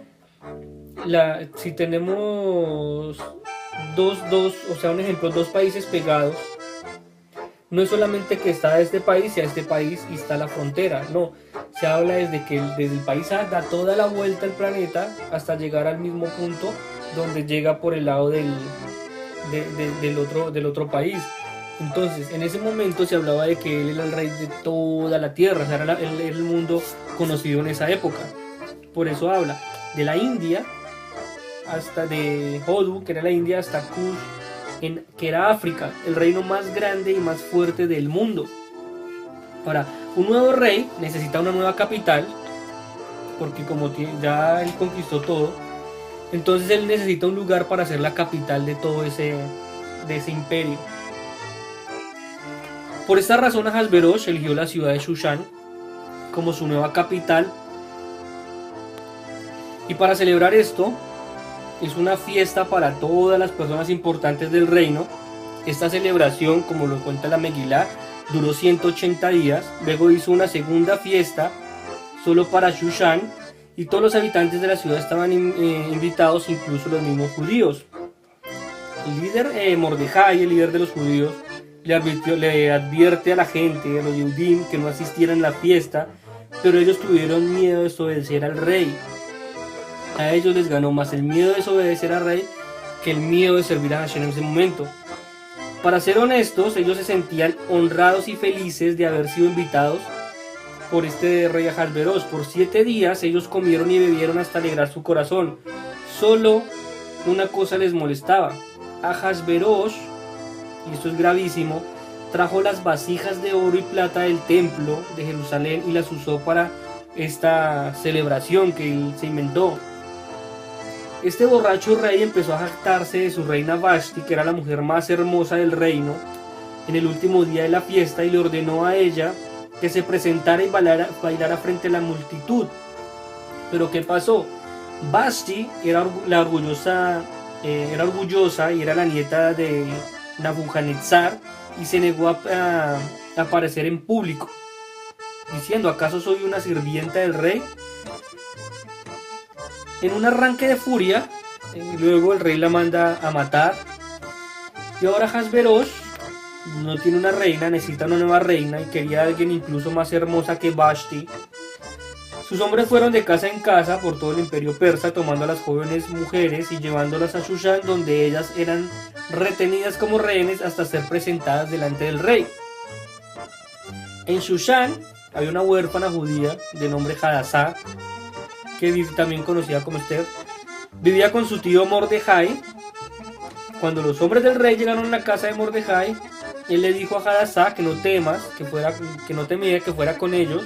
un ejemplo, dos países pegados, no es solamente que está a este país y a este país y está la frontera, no, se habla desde el país A da toda la vuelta al planeta hasta llegar al mismo punto donde llega por el lado del otro país. Entonces, en ese momento se hablaba de que él era el rey de toda la tierra, o sea, era el mundo conocido en esa época. Por eso habla de la India, hasta de Hodú, que era la India, hasta Kush, que era África, el reino más grande y más fuerte del mundo. Ahora, un nuevo rey necesita una nueva capital, porque como ya él conquistó todo, entonces él necesita un lugar para ser la capital de todo ese imperio. Por esta razón Ahasverosh eligió la ciudad de Shushan como su nueva capital, y para celebrar esto es una fiesta para todas las personas importantes del reino. Esta celebración, como lo cuenta la Megilá, duró 180 días. Luego hizo una segunda fiesta solo para Shushan, y todos los habitantes de la ciudad estaban invitados, incluso los mismos judíos. El líder Mordejai, el líder de los judíos, le advierte a la gente, a los Yehudim, que no asistieran a la fiesta, pero ellos tuvieron miedo de desobedecer al rey. A ellos les ganó más el miedo de desobedecer al rey que el miedo de servir a Hashem en ese momento. Para ser honestos, ellos se sentían honrados y felices de haber sido invitados por este rey Ahasverosh. Por 7 días ellos comieron y bebieron hasta alegrar su corazón. Solo una cosa les molestaba. Ahasverosh, y esto es gravísimo, trajo las vasijas de oro y plata del templo de Jerusalén y las usó para esta celebración que él se inventó. Este borracho rey empezó a jactarse de su reina Vashti, que era la mujer más hermosa del reino, en el último día de la fiesta, y le ordenó a ella que se presentara y bailara frente a la multitud. Pero ¿qué pasó? Vashti era orgullosa y era la nieta de Nabucodonosor, y se negó a aparecer en público, diciendo: ¿acaso soy una sirvienta del rey? En un arranque de furia, luego el rey la manda a matar, y ahora Ahasverosh no tiene una reina, necesita una nueva reina, y quería a alguien incluso más hermosa que Vashti. Sus hombres fueron de casa en casa por todo el imperio persa, tomando a las jóvenes mujeres y llevándolas a Shushan, donde ellas eran retenidas como rehenes hasta ser presentadas delante del rey. En Shushan había una huérfana judía de nombre Hadassah, que también conocida como Esther, vivía con su tío Mordejai. Cuando los hombres del rey llegaron a la casa de Mordejai, él le dijo a Hadassah que no temiera que fuera con ellos,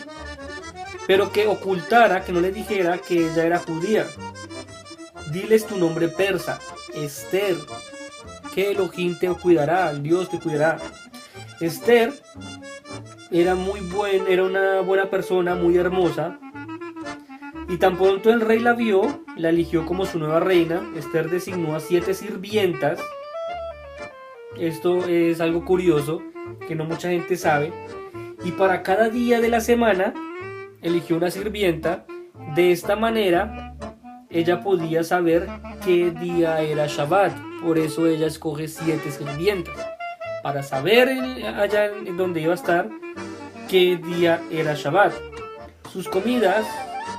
pero que ocultara, que no le dijera que ella era judía. Diles tu nombre persa, Esther, que Elohim te cuidará, Dios te cuidará. Esther era una buena persona, muy hermosa, y tan pronto el rey la vio, la eligió como su nueva reina. Esther designó a 7 sirvientas. Esto es algo curioso que no mucha gente sabe. Y para cada día de la semana eligió una sirvienta. De esta manera ella podía saber qué día era Shabbat. Por eso ella escoge 7 sirvientas, para saber allá en donde iba a estar qué día era Shabbat. Sus comidas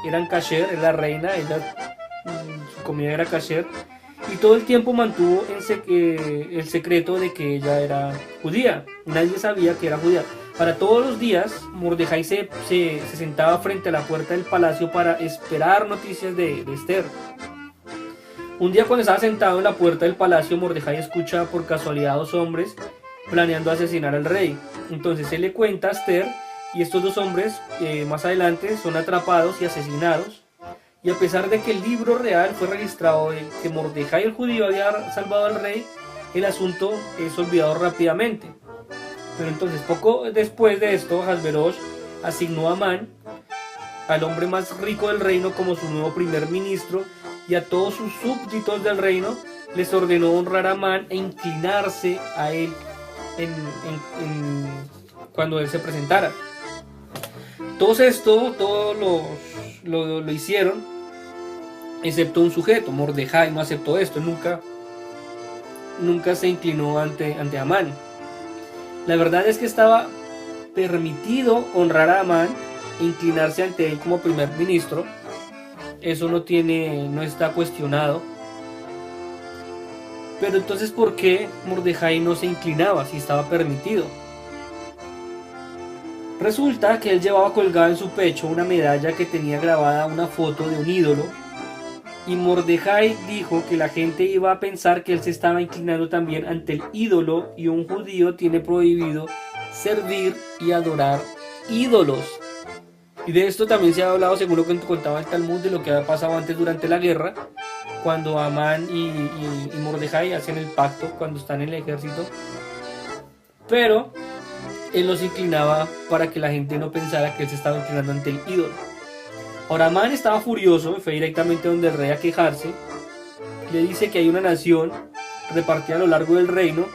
eran kasher, era la reina, su comida era kasher, y todo el tiempo mantuvo el secreto de que ella era judía. Nadie sabía que era judía. Para todos los días, Mordejai se sentaba frente a la puerta del palacio para esperar noticias de Esther. Un día, cuando estaba sentado en la puerta del palacio, Mordejai escucha por casualidad a 2 hombres planeando asesinar al rey. Entonces él le cuenta a Esther, y estos 2 hombres más adelante son atrapados y asesinados. Y a pesar de que el libro real fue registrado de que Mordejai el judío había salvado al rey, el asunto es olvidado rápidamente. Pero entonces, poco después de esto, Ahasverosh asignó a Amán, al hombre más rico del reino, como su nuevo primer ministro, y a todos sus súbditos del reino les ordenó honrar a Amán e inclinarse a él cuando él se presentara. Todos lo hicieron, excepto un sujeto. Mordejai no aceptó esto, nunca se inclinó ante Amán. La verdad es que estaba permitido honrar a Amán e inclinarse ante él como primer ministro. Eso no está cuestionado. Pero entonces, ¿por qué Mordejai no se inclinaba si estaba permitido? Resulta que él llevaba colgada en su pecho una medalla que tenía grabada una foto de un ídolo, y Mordejai dijo que la gente iba a pensar que él se estaba inclinando también ante el ídolo, y un judío tiene prohibido servir y adorar ídolos. Y de esto también se ha hablado, según lo que contaba el Talmud, de lo que había pasado antes durante la guerra, cuando Amán y Mordejai hacen el pacto cuando están en el ejército. Pero él los inclinaba para que la gente no pensara que él se estaba inclinando ante el ídolo. Ahora Amán estaba furioso y fue directamente donde el rey a quejarse. Le dice que hay una nación repartida a lo largo del reino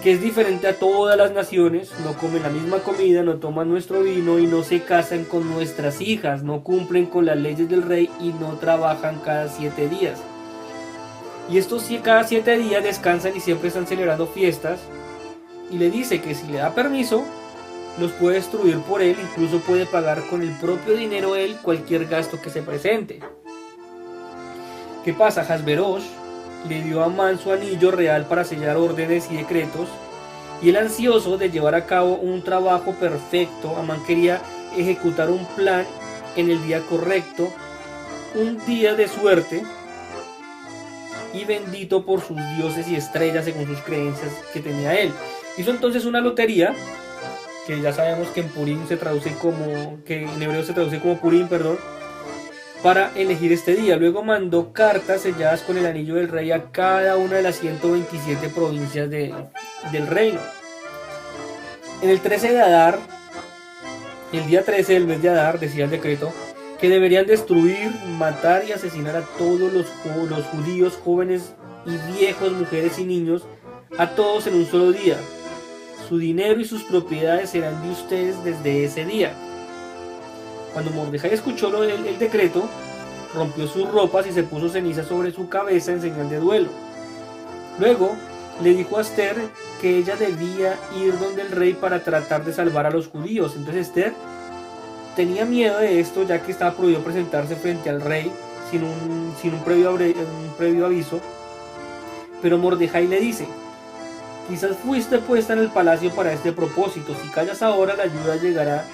que es diferente a todas las naciones, no comen la misma comida, no toman nuestro vino y no se casan con nuestras hijas, no cumplen con las leyes del rey y no trabajan cada 7 días. Y estos cada 7 días descansan y siempre están celebrando fiestas. Y le dice que si le da permiso, los puede destruir por él, incluso puede pagar con el propio dinero él cualquier gasto que se presente. ¿Qué pasa? Hasberosh le dio a Amán su anillo real para sellar órdenes y decretos, y el ansioso de llevar a cabo un trabajo perfecto, Amán quería ejecutar un plan en el día correcto, un día de suerte y bendito por sus dioses y estrellas según sus creencias que tenía él. Hizo entonces una lotería, que ya sabemos que en Purim se traduce como, que en hebreo se traduce como Purim, perdón, para elegir este día. Luego mandó cartas selladas con el anillo del rey a cada una de las 127 provincias del reino. En el 13 de Adar, el día 13 del mes de Adar, decía el decreto que deberían destruir, matar y asesinar a todos los judíos, jóvenes y viejos, mujeres y niños, a todos en un solo día. Su dinero y sus propiedades serán de ustedes desde ese día. Cuando Mordejai escuchó el decreto, rompió sus ropas y se puso ceniza sobre su cabeza en señal de duelo. Luego le dijo a Esther que ella debía ir donde el rey para tratar de salvar a los judíos. Entonces Esther tenía miedo de esto, ya que estaba prohibido presentarse frente al rey sin un previo aviso. Pero Mordejai le dice: quizás fuiste puesta en el palacio para este propósito. Si callas ahora, la ayuda llegará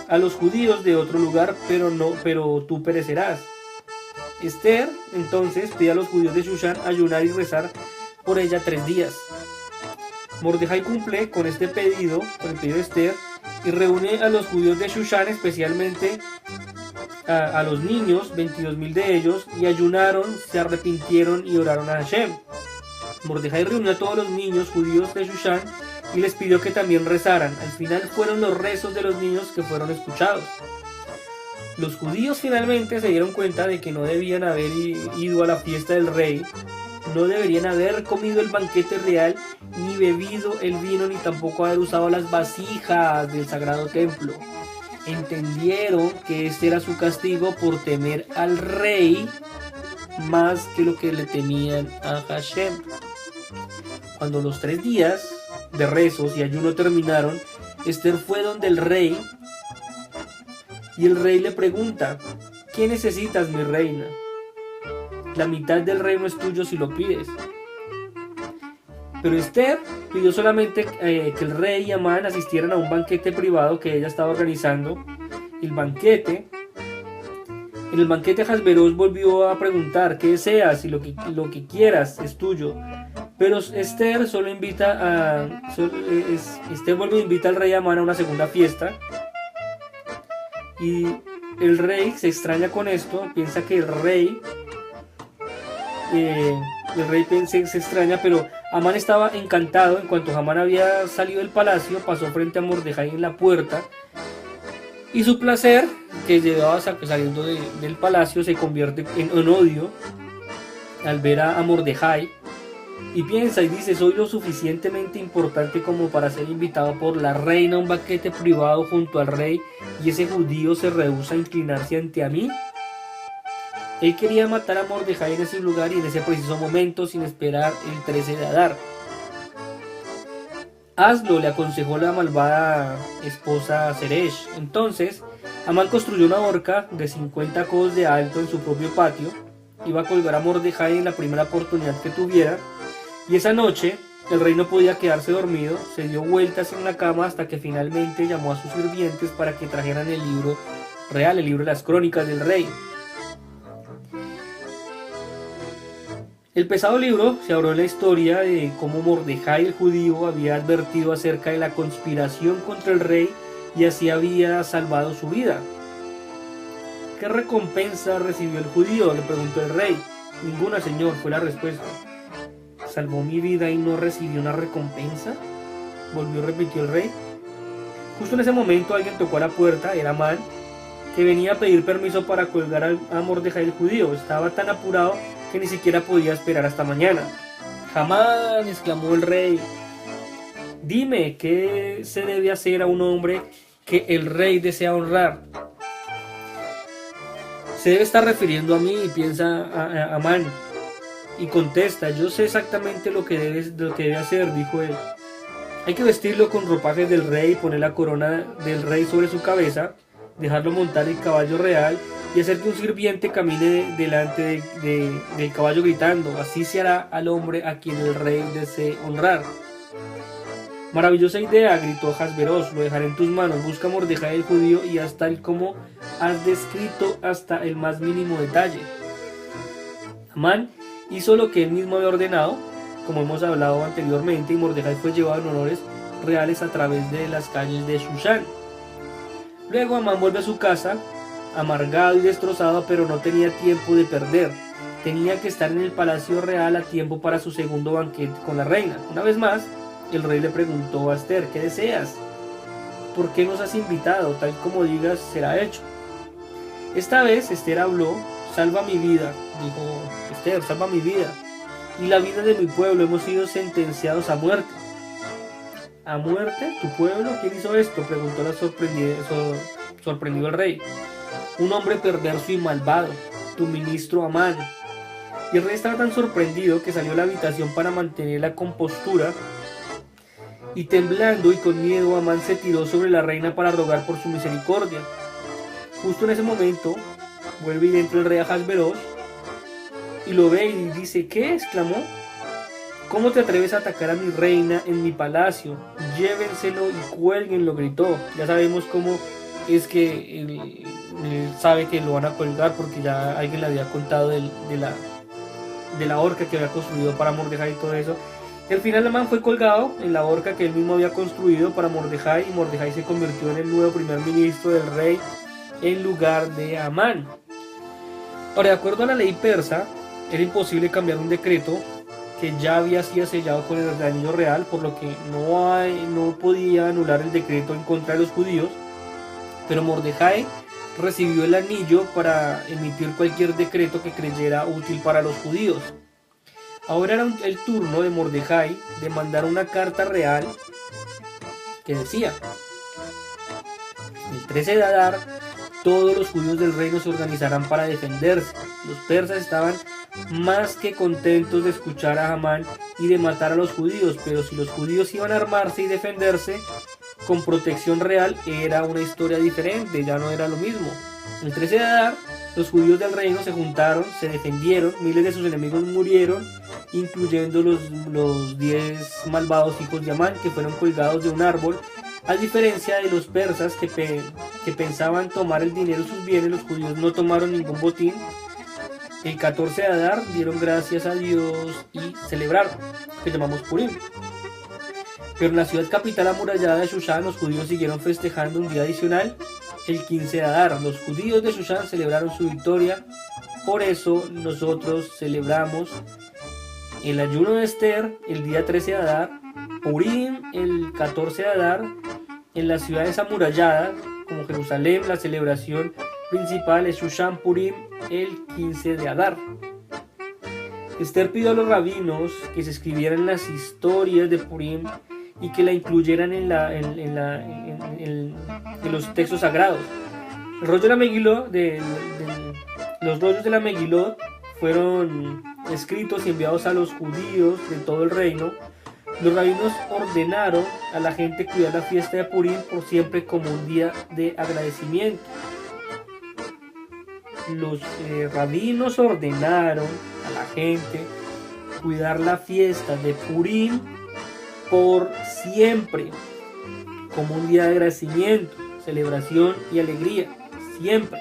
a los judíos de otro lugar, pero tú perecerás. Esther entonces pide a los judíos de Shushan ayunar y rezar por ella 3 días. Mordejai cumple con este pedido, con el pedido de Esther, y reúne a los judíos de Shushan, especialmente a los niños, 22,000 de ellos, y ayunaron, se arrepintieron y oraron a Hashem. Mordejai reunió a todos los niños judíos de Shushan y les pidió que también rezaran. Al final fueron los rezos de los niños que fueron escuchados. Los judíos finalmente se dieron cuenta de que no debían haber ido a la fiesta del rey, no deberían haber comido el banquete real, ni bebido el vino, ni tampoco haber usado las vasijas del sagrado templo. Entendieron que este era su castigo por temer al rey más que lo que le temían a Hashem. Cuando los 3 días de rezos y ayuno terminaron, Esther fue donde el rey, y el rey le pregunta: ¿qué necesitas, mi reina? La mitad del reino es tuyo si lo pides. Pero Esther pidió solamente que el rey y Amán asistieran a un banquete privado que ella estaba organizando. En el banquete Hasberosh volvió a preguntar: ¿qué deseas? Y lo que quieras es tuyo. Pero Esther Esther vuelve y invita al rey Amán a una segunda fiesta. Y el rey se extraña con esto, piensa que el rey se extraña, pero Amán estaba encantado. En cuanto Amán había salido del palacio, pasó frente a Mordejai en la puerta, y su placer, que llevaba saliendo del palacio, se convierte en odio al ver a Mordejai. Y piensa y dice: soy lo suficientemente importante como para ser invitado por la reina a un banquete privado junto al rey, y ese judío se rehúsa a inclinarse ante mí. Él quería matar a Mordejai en ese lugar y en ese preciso momento, sin esperar el 13 de Adar. Hazlo, le aconsejó la malvada esposa Zeresh. Entonces Amán construyó una horca de 50 codos de alto en su propio patio. Iba a colgar a Mordejai en la primera oportunidad que tuviera. Y esa noche el rey no podía quedarse dormido, se dio vueltas en la cama hasta que finalmente llamó a sus sirvientes para que trajeran el libro real, el libro de las crónicas del rey. El pesado libro se abrió en la historia de cómo Mordejai el judío había advertido acerca de la conspiración contra el rey y así había salvado su vida. ¿Qué recompensa recibió el judío?, le preguntó el rey. Ninguna, señor, fue la respuesta. ¿Salvó mi vida y no recibió una recompensa?, repitió el rey. Justo en ese momento alguien tocó a la puerta, era Amán, que venía a pedir permiso para colgar a Mordejai el judío. Estaba tan apurado que ni siquiera podía esperar hasta mañana. «Amán», exclamó el rey, «dime, ¿qué se debe hacer a un hombre que el rey desea honrar?» «Se debe estar refiriendo a mí», piensa Amán, y contesta: «Yo sé exactamente lo que debe hacer», dijo él. «Hay que vestirlo con ropajes del rey, poner la corona del rey sobre su cabeza, dejarlo montar el caballo real y hacer que un sirviente camine delante del caballo gritando: así se hará al hombre a quien el rey desee honrar». «Maravillosa idea», gritó Ahasveros, «lo dejaré en tus manos. Busca a Mordejai el judío y haz tal como has descrito hasta el más mínimo detalle». Amán hizo lo que él mismo había ordenado, como hemos hablado anteriormente, y Mordejai fue llevado en honores reales a través de las calles de Shushan. Luego Amán vuelve a su casa, amargado y destrozado, pero no tenía tiempo de perder. Tenía que estar en el palacio real a tiempo para su segundo banquete con la reina. Una vez más, el rey le preguntó a Esther: «¿Qué deseas? ¿Por qué nos has invitado? Tal como digas será hecho». Esta vez Esther habló: «Salva mi vida», dijo Esther, «salva mi vida y la vida de mi pueblo. Hemos sido sentenciados a muerte». «¿A muerte? ¿Tu pueblo? ¿Quién hizo esto?», preguntó sorprendido el rey. «Un hombre perverso y malvado, tu ministro Amán». Y el rey estaba tan sorprendido que salió a la habitación para mantener la compostura, y temblando y con miedo Amán se tiró sobre la reina para rogar por su misericordia. Justo en ese momento vuelve y entra el rey Ahasveros y lo ve y dice: «¿Qué?», exclamó. «¿Cómo te atreves a atacar a mi reina en mi palacio? Llévenselo y cuélguenlo», gritó. Ya sabemos cómo es que él sabe que lo van a colgar, porque ya alguien le había contado de la horca que había construido para Mordejai y todo eso. Y al final Amán fue colgado en la horca que él mismo había construido para Mordejai, y Mordejai se convirtió en el nuevo primer ministro del rey en lugar de Amán. Ahora, de acuerdo a la ley persa, era imposible cambiar un decreto que ya había sido sellado con el anillo real, por lo que no podía anular el decreto en contra de los judíos, pero Mordejai recibió el anillo para emitir cualquier decreto que creyera útil para los judíos. Ahora era el turno de Mordejai de mandar una carta real que decía: «El 13 de Adar, todos los judíos del reino se organizarán para defenderse». Los persas estaban más que contentos de escuchar a Amán y de matar a los judíos, pero si los judíos iban a armarse y defenderse con protección real, era una historia diferente, ya no era lo mismo. El 13 de Adar, los judíos del reino se juntaron, se defendieron, miles de sus enemigos murieron, incluyendo los 10 malvados hijos de Amán, que fueron colgados de un árbol. A diferencia de los persas que pensaban tomar el dinero y sus bienes, los judíos no tomaron ningún botín. El 14 de Adar dieron gracias a Dios y celebraron, que llamamos Purim. Pero en la ciudad capital amurallada de Shushan, los judíos siguieron festejando un día adicional, el 15 de Adar. Los judíos de Shushan celebraron su victoria. Por eso nosotros celebramos el ayuno de Esther el día 13 de Adar, Purim el 14 de Adar. En las ciudades amuralladas como Jerusalén, la celebración principal es Shushan Purim el 15 de Adar. Esther pidió a los rabinos que se escribieran las historias de Purim y que la incluyeran en los textos sagrados. El rollo de la Megilot, los rollos de la Megilot fueron escritos y enviados a los judíos de todo el reino. Los rabinos ordenaron a la gente cuidar la fiesta de Purim por siempre como un día de agradecimiento. Los rabinos ordenaron a la gente cuidar la fiesta de Purim por siempre como un día de agradecimiento, celebración y alegría, siempre.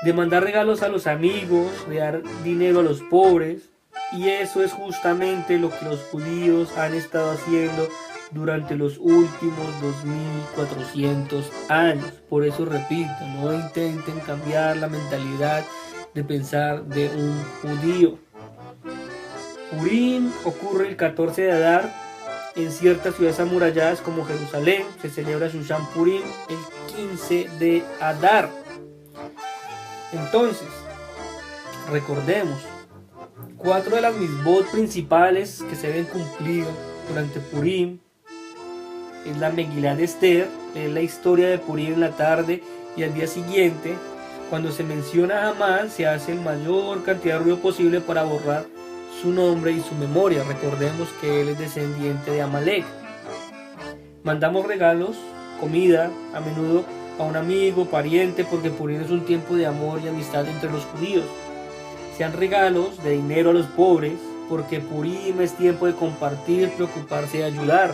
De mandar regalos a los amigos, de dar dinero a los pobres. Y eso es justamente lo que los judíos han estado haciendo durante los últimos 2400 años. Por eso repito, no intenten cambiar la mentalidad de pensar de un judío. Purim ocurre el 14 de Adar en ciertas ciudades amuralladas como Jerusalén. Se celebra Shushan Purim el 15 de Adar. Entonces, recordemos, 4 de las mitzvot principales que se deben cumplir durante Purim es la Megilá de Esther, es la historia de Purim en la tarde, y al día siguiente, cuando se menciona a Amán, se hace la mayor cantidad de ruido posible para borrar su nombre y su memoria. Recordemos que él es descendiente de Amalek. Mandamos regalos, comida, a menudo a un amigo, pariente, porque Purim es un tiempo de amor y amistad entre los judíos. Sean regalos de dinero a los pobres, porque Purim es tiempo de compartir, preocuparse y ayudar.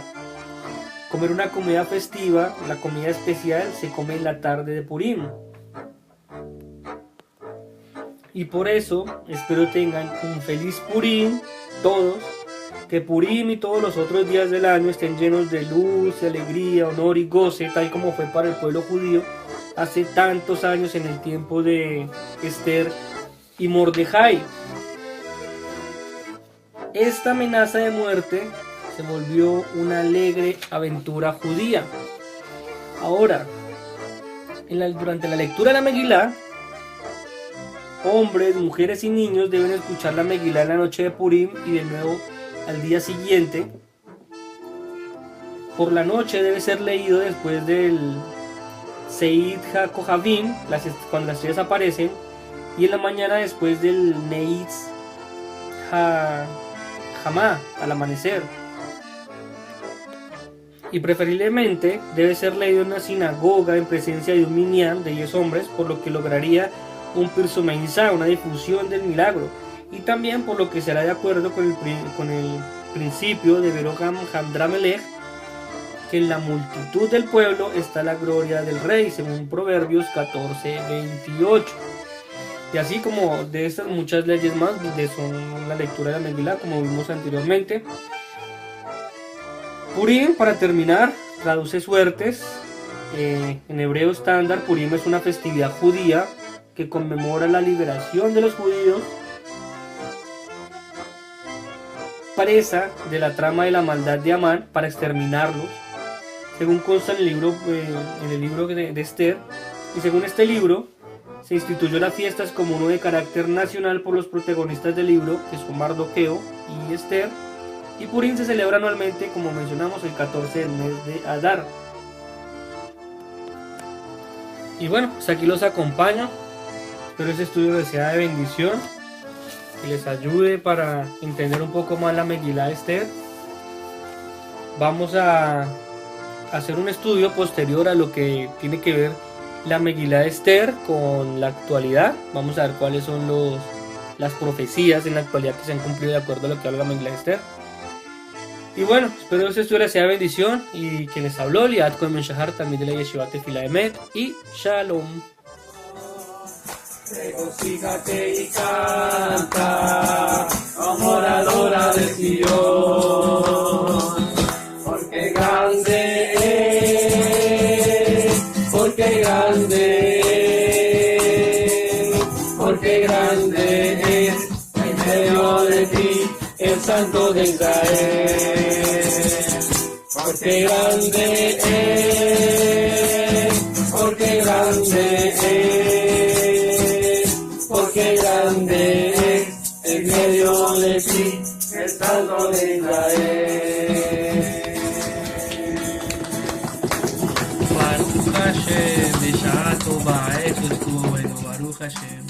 Comer una comida festiva, la comida especial, se come en la tarde de Purim. Y por eso espero tengan un feliz Purim todos, que Purim y todos los otros días del año estén llenos de luz, de alegría, honor y goce, tal como fue para el pueblo judío hace tantos años en el tiempo de Esther y Mordejai. Esta amenaza de muerte se volvió una alegre aventura judía. Ahora, durante la lectura de la Megilá, hombres, mujeres y niños deben escuchar la Megilá en la noche de Purim y de nuevo al día siguiente. Por la noche debe ser leído después del Seid HaKohavim, cuando las estrellas aparecen, y en la mañana después del Neitz HaHamah, al amanecer. Y preferiblemente debe ser leído en una sinagoga en presencia de un minyan de 10 hombres, por lo que lograría un pirsumeinzá, una difusión del milagro, y también por lo que será de acuerdo con el principio de Beroham Hamdramelech, que en la multitud del pueblo está la gloria del rey, según Proverbios 14:28. Y así como de estas muchas leyes más, son la lectura de la Megilá, como vimos anteriormente. Purim, para terminar, traduce suertes. En hebreo estándar, Purim es una festividad judía que conmemora la liberación de los judíos presa de la trama de la maldad de Amán para exterminarlos, según consta en el libro de Esther. Y según este libro, se instituyó las fiestas como uno de carácter nacional por los protagonistas del libro, que son Mardoqueo y Esther. Y Purim se celebra anualmente, como mencionamos, el 14 del mes de Adar. Y bueno, pues aquí los acompaño. Espero este estudio les sea de bendición y les ayude para entender un poco más la Megilá de Esther. Vamos a hacer un estudio posterior a lo que tiene que ver la Megilá de Esther con la actualidad. Vamos a ver cuáles son las profecías en la actualidad que se han cumplido de acuerdo a lo que habla la Megilá de Esther. Y bueno, espero este estudio les sea de bendición, y quien les habló, Liat Cohen Ben Shahar, también de la Yeshiva Tefila Emet, y Shalom. Regocíjate y canta, adoradora de Sion, porque grande es, porque grande es, porque grande es en medio de ti el Santo de Israel. Porque grande es, porque grande es, porque grande es en medio de ti el Santo de Israel. Baruch Hashem, בשעה טובה, איך estuvo bueno, Baruch Hashem.